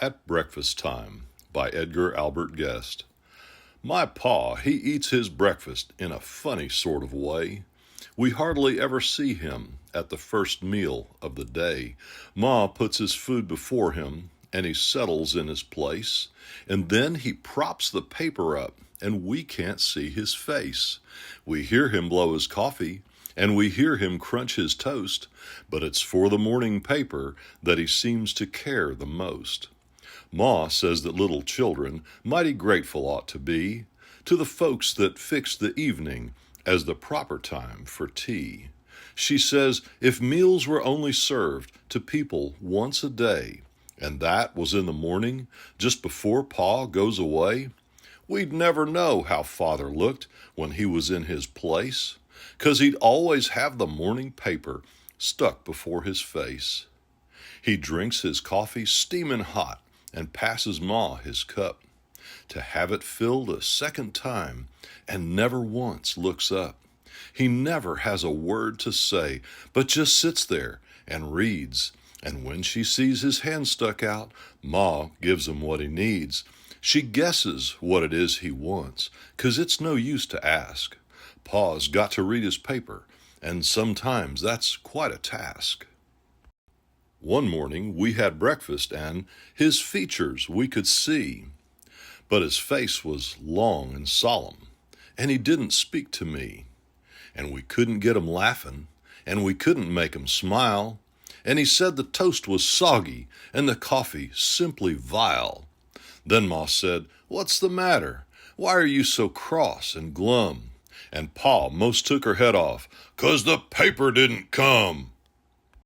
At Breakfast Time by Edgar Albert Guest. My pa, he eats his breakfast in a funny sort of way. We hardly ever see him at the first meal of the day. Ma puts his food before him, and he settles in his place, and then he props the paper up, and we can't see his face. We hear him blow his coffee, and we hear him crunch his toast, but it's for the morning paper that he seems to care the most. Ma says that little children mighty grateful ought to be to the folks that fix the evening as the proper time for tea. She says if meals were only served to people once a day, and that was in the morning just before Pa goes away, we'd never know how Father looked when he was in his place, 'cause he'd always have the morning paper stuck before his face. He drinks his coffee steamin' hot and passes Ma his cup, to have it filled a second time, and never once looks up. He never has a word to say, but just sits there and reads, and when she sees his hand stuck out, Ma gives him what he needs. She guesses what it is he wants, 'cause it's no use to ask. Pa's got to read his paper, and sometimes that's quite a task. One morning we had breakfast, and his features we could see, but his face was long and solemn, and he didn't speak to me. And we couldn't get him laughing, and we couldn't make him smile, and he said the toast was soggy and the coffee simply vile. Then Ma said, "What's the matter? Why are you so cross and glum?" And Pa most took her head off, "'Cause the paper didn't come."